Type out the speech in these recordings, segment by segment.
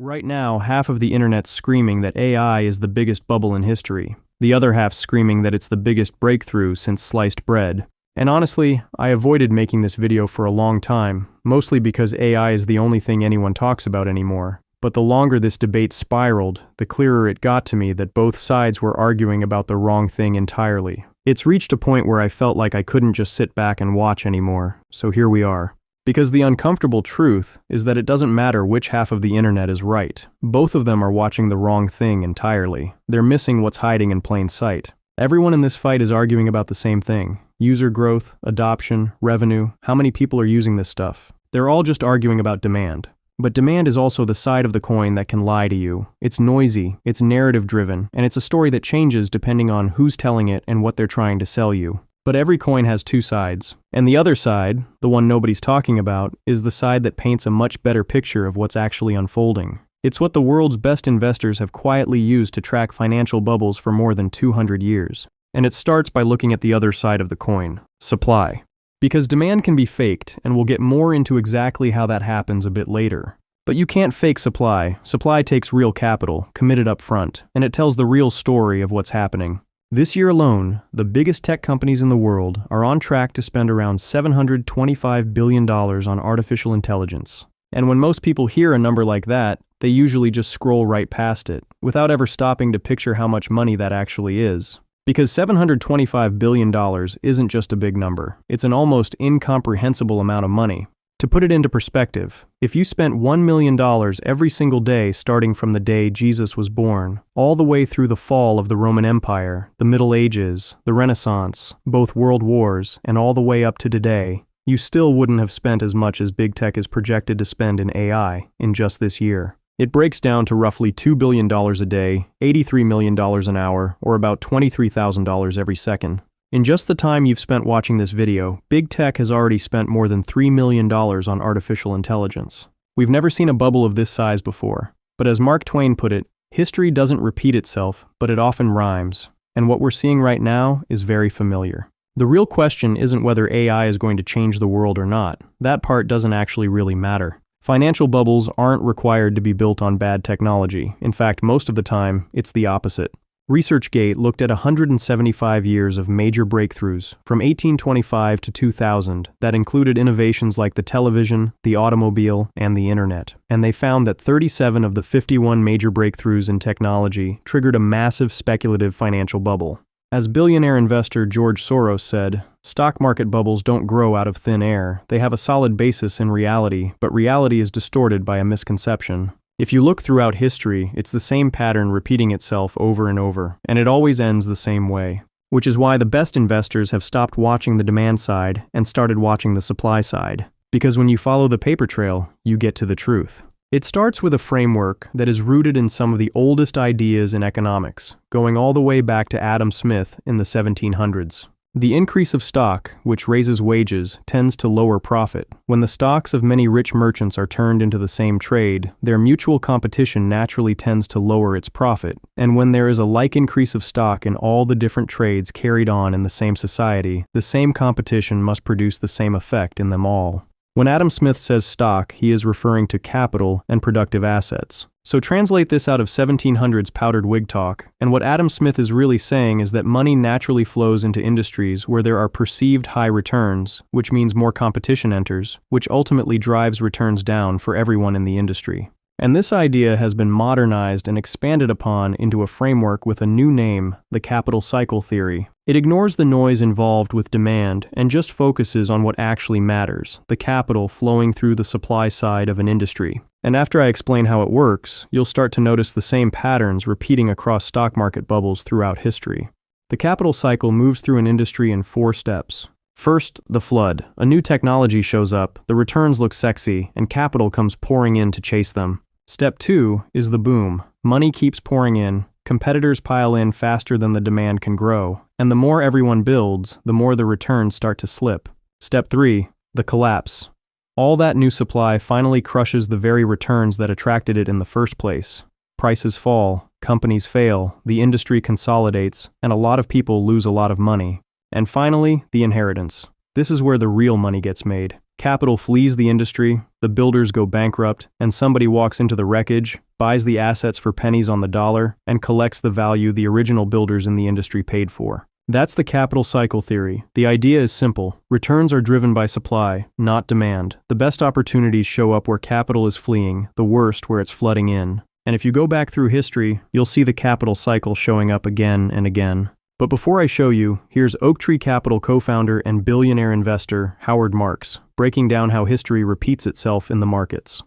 Right now, half of the internet's screaming that AI is the biggest bubble in history. The other half screaming that it's the biggest breakthrough since sliced bread. And honestly, I avoided making this video for a long time, mostly because AI is the only thing anyone talks about anymore. But the longer this debate spiraled, the clearer it got to me that both sides were arguing about the wrong thing entirely. It's reached a point where I felt like I couldn't just sit back and watch anymore, so here we are. Because the uncomfortable truth is that it doesn't matter which half of the internet is right. Both of them are watching the wrong thing entirely. They're missing what's hiding in plain sight. Everyone in this fight is arguing about the same thing. User growth, adoption, revenue, how many people are using this stuff. They're all just arguing about demand. But demand is also the side of the coin that can lie to you. It's noisy, it's narrative-driven, and it's a story that changes depending on who's telling it and what they're trying to sell you. But every coin has two sides. And the other side, the one nobody's talking about, is the side that paints a much better picture of what's actually unfolding. It's what the world's best investors have quietly used to track financial bubbles for more than 200 years. And it starts by looking at the other side of the coin, supply. Because demand can be faked, and we'll get more into exactly how that happens a bit later. But you can't fake supply. Supply takes real capital, committed up front, and it tells the real story of what's happening. This year alone, the biggest tech companies in the world are on track to spend around $725 billion on artificial intelligence. And when most people hear a number like that, they usually just scroll right past it, without ever stopping to picture how much money that actually is. Because $725 billion isn't just a big number, it's an almost incomprehensible amount of money. To put it into perspective, if you spent $1 million every single day starting from the day Jesus was born, all the way through the fall of the Roman Empire, the Middle Ages, the Renaissance, both world wars, and all the way up to today, you still wouldn't have spent as much as big tech is projected to spend in AI in just this year. It breaks down to roughly $2 billion a day, $83 million an hour, or about $23,000 every second. In just the time you've spent watching this video, big tech has already spent more than $3 million on artificial intelligence. We've never seen a bubble of this size before. But as Mark Twain put it, history doesn't repeat itself, but it often rhymes. And what we're seeing right now is very familiar. The real question isn't whether AI is going to change the world or not. That part doesn't actually really matter. Financial bubbles aren't required to be built on bad technology. In fact, most of the time, it's the opposite. ResearchGate looked at 175 years of major breakthroughs from 1825 to 2000 that included innovations like the television, the automobile, and the internet. And they found that 37 of the 51 major breakthroughs in technology triggered a massive speculative financial bubble. As billionaire investor George Soros said, stock market bubbles don't grow out of thin air. They have a solid basis in reality, but reality is distorted by a misconception. If you look throughout history, it's the same pattern repeating itself over and over, and it always ends the same way. Which is why the best investors have stopped watching the demand side and started watching the supply side. Because when you follow the paper trail, you get to the truth. It starts with a framework that is rooted in some of the oldest ideas in economics, going all the way back to Adam Smith in the 1700s. The increase of stock, which raises wages, tends to lower profit. When the stocks of many rich merchants are turned into the same trade, their mutual competition naturally tends to lower its profit. And when there is a like increase of stock in all the different trades carried on in the same society, the same competition must produce the same effect in them all. When Adam Smith says stock, he is referring to capital and productive assets. So translate this out of 1700s powdered wig talk, and what Adam Smith is really saying is that money naturally flows into industries where there are perceived high returns, which means more competition enters, which ultimately drives returns down for everyone in the industry. And this idea has been modernized and expanded upon into a framework with a new name, the capital cycle theory. It ignores the noise involved with demand and just focuses on what actually matters, the capital flowing through the supply side of an industry. And after I explain how it works, you'll start to notice the same patterns repeating across stock market bubbles throughout history. The capital cycle moves through an industry in 4 steps. First, the flood. A new technology shows up, the returns look sexy, and capital comes pouring in to chase them. Step 2 is the boom. Money keeps pouring in, competitors pile in faster than the demand can grow, and the more everyone builds, the more the returns start to slip. Step 3, the collapse. All that new supply finally crushes the very returns that attracted it in the first place. Prices fall, companies fail, the industry consolidates, and a lot of people lose a lot of money. And finally, the inheritance. This is where the real money gets made. Capital flees the industry, the builders go bankrupt, and somebody walks into the wreckage, buys the assets for pennies on the dollar, and collects the value the original builders in the industry paid for. That's the capital cycle theory. The idea is simple. Returns are driven by supply, not demand. The best opportunities show up where capital is fleeing, the worst where it's flooding in. And if you go back through history, you'll see the capital cycle showing up again and again. But before I show you, here's Oaktree Capital co-founder and billionaire investor Howard Marks, breaking down how history repeats itself in the markets.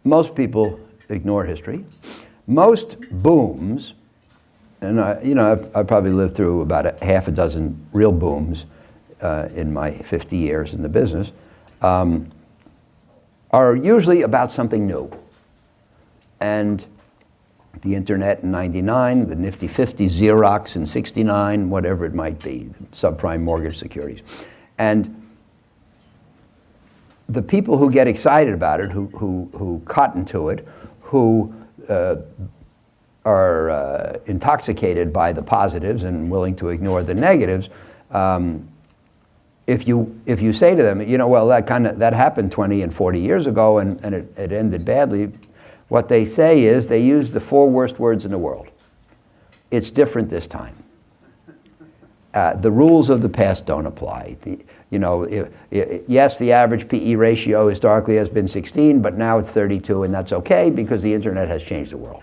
Most people ignore history. Most booms, and I've probably lived through about half a dozen real booms in my 50 years in the business, are usually about something new. And the internet in 99, the nifty 50, Xerox in 69, whatever it might be, subprime mortgage securities. And the people who get excited about it, who cotton to it, who are intoxicated by the positives and willing to ignore the negatives, if you say to them, well, that happened 20 and 40 years ago and it ended badly, what they say is they use the 4 worst words in the world. It's different this time. The rules of the past don't apply. Yes, the average PE ratio historically has been 16, but now it's 32, and that's okay because the internet has changed the world.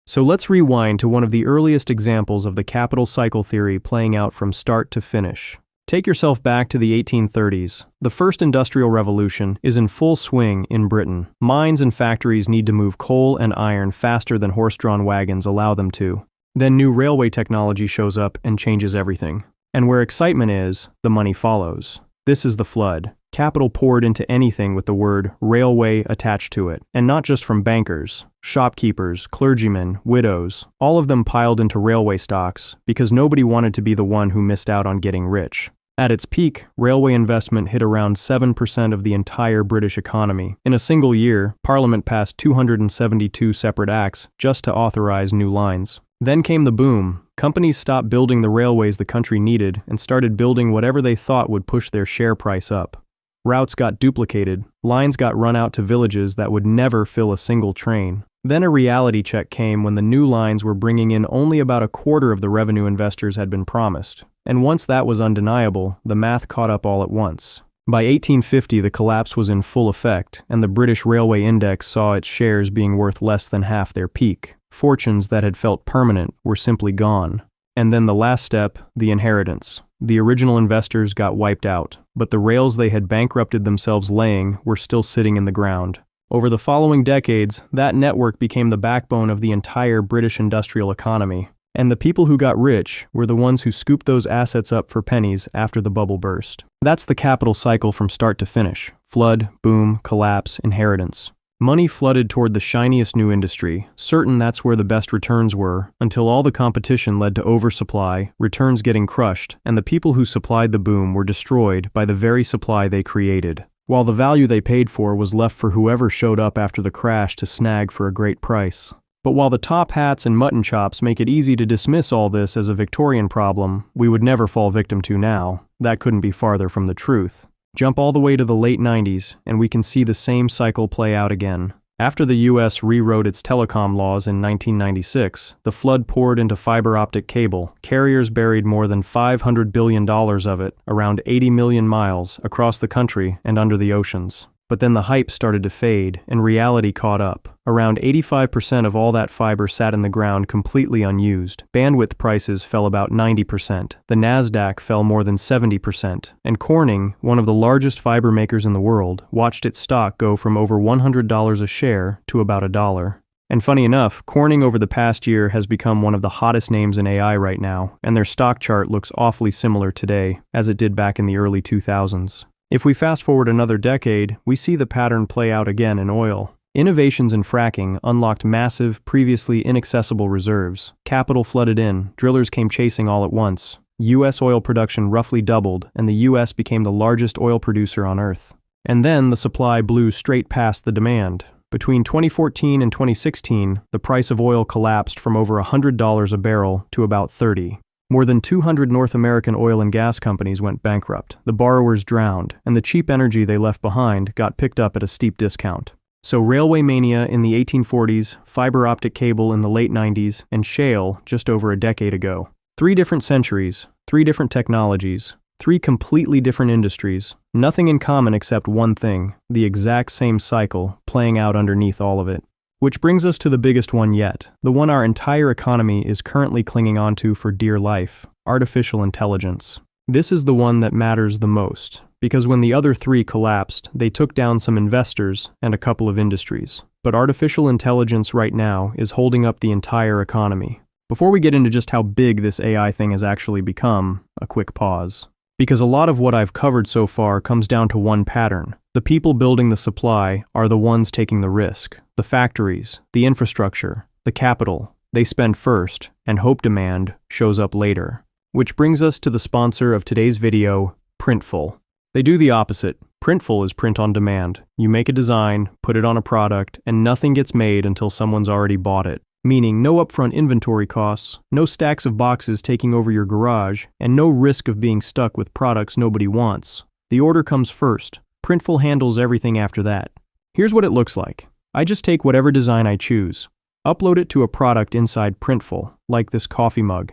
So let's rewind to one of the earliest examples of the capital cycle theory playing out from start to finish. Take yourself back to the 1830s. The first industrial revolution is in full swing in Britain. Mines and factories need to move coal and iron faster than horse-drawn wagons allow them to. Then new railway technology shows up and changes everything. And where excitement is, the money follows. This is the flood. Capital poured into anything with the word railway attached to it, and not just from bankers, shopkeepers, clergymen, widows, all of them piled into railway stocks because nobody wanted to be the one who missed out on getting rich. At its peak, railway investment hit around 7% of the entire British economy. In a single year, Parliament passed 272 separate acts just to authorize new lines. Then came the boom. Companies stopped building the railways the country needed and started building whatever they thought would push their share price up. Routes got duplicated, lines got run out to villages that would never fill a single train. Then a reality check came when the new lines were bringing in only about a quarter of the revenue investors had been promised. And once that was undeniable, the math caught up all at once. By 1850, the collapse was in full effect, and the British Railway Index saw its shares being worth less than half their peak. Fortunes that had felt permanent were simply gone. And then the last step, the inheritance. The original investors got wiped out, but the rails they had bankrupted themselves laying were still sitting in the ground. Over the following decades, that network became the backbone of the entire British industrial economy. And the people who got rich were the ones who scooped those assets up for pennies after the bubble burst. That's the capital cycle from start to finish. Flood, boom, collapse, inheritance. Money flooded toward the shiniest new industry, certain that's where the best returns were, until all the competition led to oversupply, returns getting crushed, and the people who supplied the boom were destroyed by the very supply they created, while the value they paid for was left for whoever showed up after the crash to snag for a great price. But while the top hats and mutton chops make it easy to dismiss all this as a Victorian problem we would never fall victim to now, that couldn't be farther from the truth. Jump all the way to the late 90s, and we can see the same cycle play out again. After the US rewrote its telecom laws in 1996, the flood poured into fiber optic cable. Carriers buried more than $500 billion of it, around 80 million miles, across the country and under the oceans. But then the hype started to fade, and reality caught up. Around 85% of all that fiber sat in the ground completely unused. Bandwidth prices fell about 90%. The NASDAQ fell more than 70%. And Corning, one of the largest fiber makers in the world, watched its stock go from over $100 a share to about $1. And funny enough, Corning over the past year has become one of the hottest names in AI right now, and their stock chart looks awfully similar today, as it did back in the early 2000s. If we fast forward another decade, we see the pattern play out again in oil. Innovations in fracking unlocked massive, previously inaccessible reserves. Capital flooded in, drillers came chasing all at once. U.S. oil production roughly doubled, and the U.S. became the largest oil producer on Earth. And then the supply blew straight past the demand. Between 2014 and 2016, the price of oil collapsed from over $100 a barrel to about $30. More than 200 North American oil and gas companies went bankrupt, the borrowers drowned, and the cheap energy they left behind got picked up at a steep discount. So railway mania in the 1840s, fiber optic cable in the late 90s, and shale just over a decade ago. 3 different centuries, 3 different technologies, 3 completely different industries, nothing in common except one thing, the exact same cycle playing out underneath all of it. Which brings us to the biggest one yet, the one our entire economy is currently clinging onto for dear life, artificial intelligence. This is the one that matters the most, because when the other 3 collapsed, they took down some investors and a couple of industries. But artificial intelligence right now is holding up the entire economy. Before we get into just how big this AI thing has actually become, a quick pause. Because a lot of what I've covered so far comes down to one pattern. The people building the supply are the ones taking the risk. The factories, the infrastructure, the capital, they spend first, and hope demand shows up later. Which brings us to the sponsor of today's video, Printful. They do the opposite. Printful is print on demand. You make a design, put it on a product, and nothing gets made until someone's already bought it. Meaning no upfront inventory costs, no stacks of boxes taking over your garage, and no risk of being stuck with products nobody wants. The order comes first. Printful handles everything after that. Here's what it looks like. I just take whatever design I choose, upload it to a product inside Printful, like this coffee mug,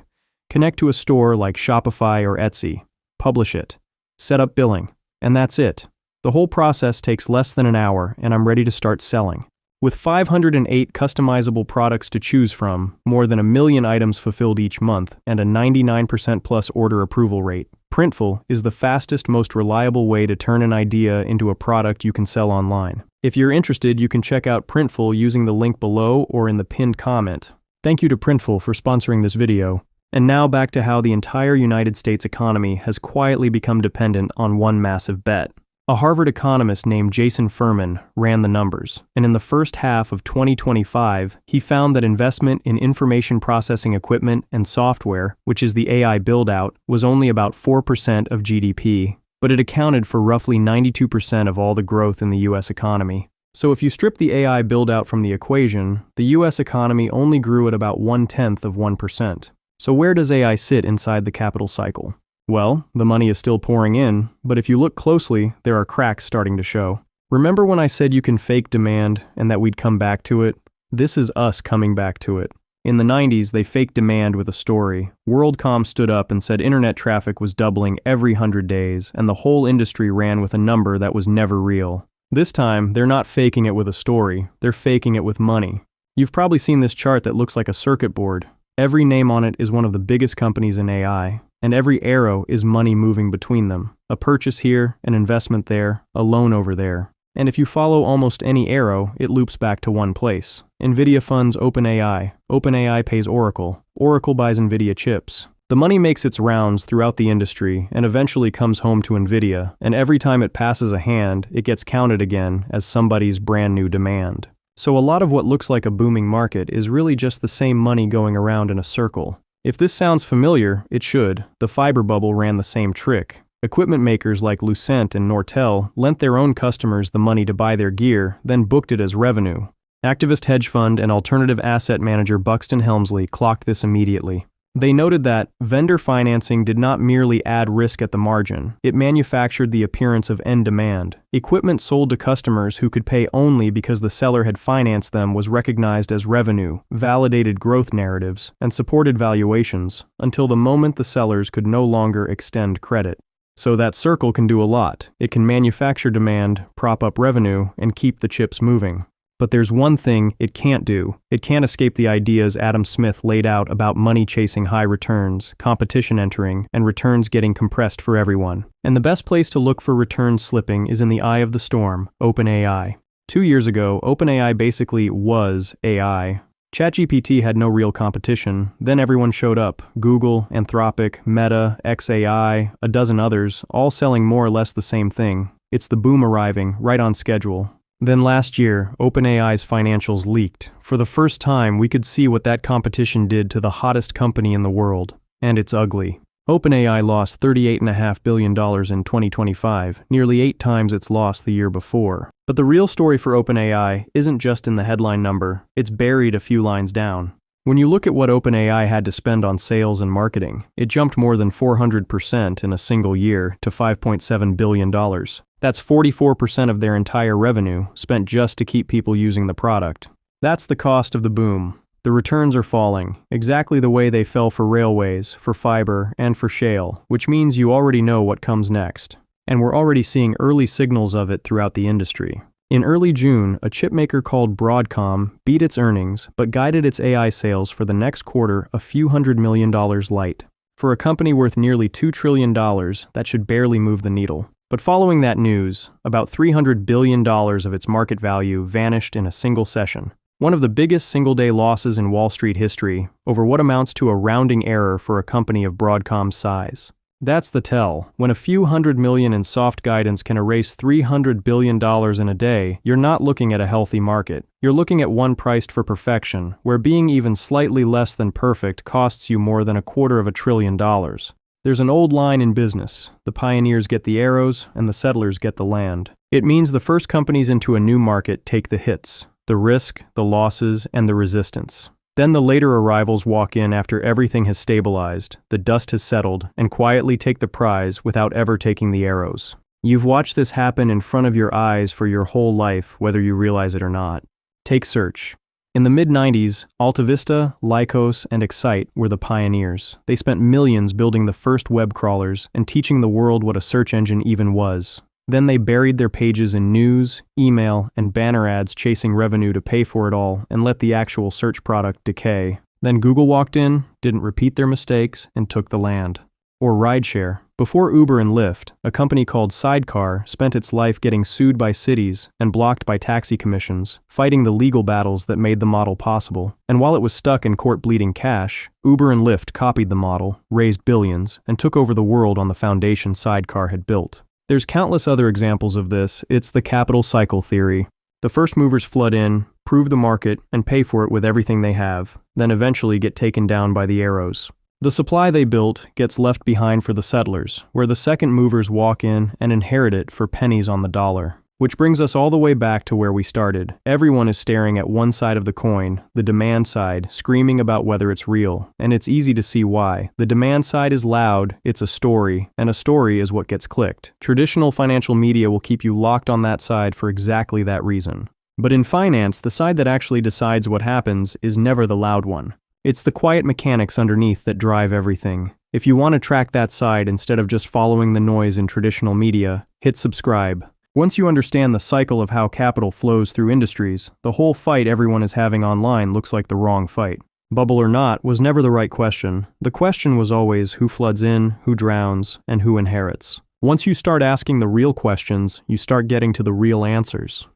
connect to a store like Shopify or Etsy, publish it, set up billing, and that's it. The whole process takes less than an hour, and I'm ready to start selling. With 508 customizable products to choose from, more than 1 million items fulfilled each month, and a 99% plus order approval rate, Printful is the fastest, most reliable way to turn an idea into a product you can sell online. If you're interested, you can check out Printful using the link below or in the pinned comment. Thank you to Printful for sponsoring this video. And now back to how the entire United States economy has quietly become dependent on one massive bet. A Harvard economist named Jason Furman ran the numbers, and in the first half of 2025, he found that investment in information processing equipment and software, which is the AI build-out, was only about 4% of GDP, but it accounted for roughly 92% of all the growth in the US economy. So if you strip the AI build-out from the equation, the US economy only grew at about 0.1%. So where does AI sit inside the capital cycle? Well, the money is still pouring in, but if you look closely, there are cracks starting to show. Remember when I said you can fake demand and that we'd come back to it? This is us coming back to it. In the 90s, they faked demand with a story. WorldCom stood up and said internet traffic was doubling every 100 days, and the whole industry ran with a number that was never real. This time, they're not faking it with a story, they're faking it with money. You've probably seen this chart that looks like a circuit board. Every name on it is one of the biggest companies in AI. And every arrow is money moving between them. A purchase here, an investment there, a loan over there. And if you follow almost any arrow, it loops back to one place. NVIDIA funds OpenAI. OpenAI pays Oracle. Oracle buys NVIDIA chips. The money makes its rounds throughout the industry and eventually comes home to NVIDIA, and every time it passes a hand, it gets counted again as somebody's brand new demand. So a lot of what looks like a booming market is really just the same money going around in a circle. If this sounds familiar, it should. The fiber bubble ran the same trick. Equipment makers like Lucent and Nortel lent their own customers the money to buy their gear, then booked it as revenue. Activist hedge fund and alternative asset manager Buxton Helmsley clocked this immediately. They noted that vendor financing did not merely add risk at the margin, it manufactured the appearance of end demand. Equipment sold to customers who could pay only because the seller had financed them was recognized as revenue, validated growth narratives, and supported valuations, until the moment the sellers could no longer extend credit. So that circle can do a lot. It can manufacture demand, prop up revenue, and keep the chips moving. But there's one thing it can't do. It can't escape the ideas Adam Smith laid out about money chasing high returns, competition entering, and returns getting compressed for everyone. And the best place to look for returns slipping is in the eye of the storm, OpenAI. 2 years ago, OpenAI basically was AI. ChatGPT had no real competition, then everyone showed up. Google, Anthropic, Meta, xAI, a dozen others, all selling more or less the same thing. It's the boom arriving, right on schedule. Then last year, OpenAI's financials leaked. For the first time, we could see what that competition did to the hottest company in the world. And it's ugly. OpenAI lost $38.5 billion in 2025, nearly 8 times its loss the year before. But the real story for OpenAI isn't just in the headline number, it's buried a few lines down. When you look at what OpenAI had to spend on sales and marketing, it jumped more than 400% in a single year to $5.7 billion. That's 44% of their entire revenue spent just to keep people using the product. That's the cost of the boom. The returns are falling, exactly the way they fell for railways, for fiber, and for shale, which means you already know what comes next. And we're already seeing early signals of it throughout the industry. In early June, a chipmaker called Broadcom beat its earnings but guided its AI sales for the next quarter a few $100 million light. For a company worth nearly $2 trillion, that should barely move the needle. But following that news, about $300 billion of its market value vanished in a single session. One of the biggest single-day losses in Wall Street history over what amounts to a rounding error for a company of Broadcom's size. That's the tell. When a few $100 million in soft guidance can erase $300 billion in a day, you're not looking at a healthy market. You're looking at one priced for perfection, where being even slightly less than perfect costs you more than $250 billion. There's an old line in business: the pioneers get the arrows and the settlers get the land. It means the first companies into a new market take the hits, the risk, the losses, and the resistance. Then the later arrivals walk in after everything has stabilized, the dust has settled, and quietly take the prize without ever taking the arrows. You've watched this happen in front of your eyes for your whole life, whether you realize it or not. Take search. In the mid-90s, AltaVista, Lycos, and Excite were the pioneers. They spent millions building the first web crawlers and teaching the world what a search engine even was. Then they buried their pages in news, email, and banner ads chasing revenue to pay for it all and let the actual search product decay. Then Google walked in, didn't repeat their mistakes, and took the land. Or rideshare. Before Uber and Lyft, a company called Sidecar spent its life getting sued by cities and blocked by taxi commissions, fighting the legal battles that made the model possible. And while it was stuck in court bleeding cash, Uber and Lyft copied the model, raised billions, and took over the world on the foundation Sidecar had built. There's countless other examples of this. It's the capital cycle theory. The first movers flood in, prove the market, and pay for it with everything they have, then eventually get taken down by the arrows. The supply they built gets left behind for the settlers, where the second movers walk in and inherit it for pennies on the dollar. Which brings us all the way back to where we started. Everyone is staring at one side of the coin, the demand side, screaming about whether it's real. And it's easy to see why. The demand side is loud, it's a story, and a story is what gets clicked. Traditional financial media will keep you locked on that side for exactly that reason. But in finance, the side that actually decides what happens is never the loud one. It's the quiet mechanics underneath that drive everything. If you want to track that side instead of just following the noise in traditional media, hit subscribe. Once you understand the cycle of how capital flows through industries, the whole fight everyone is having online looks like the wrong fight. Bubble or not was never the right question. The question was always who floods in, who drowns, and who inherits. Once you start asking the real questions, you start getting to the real answers.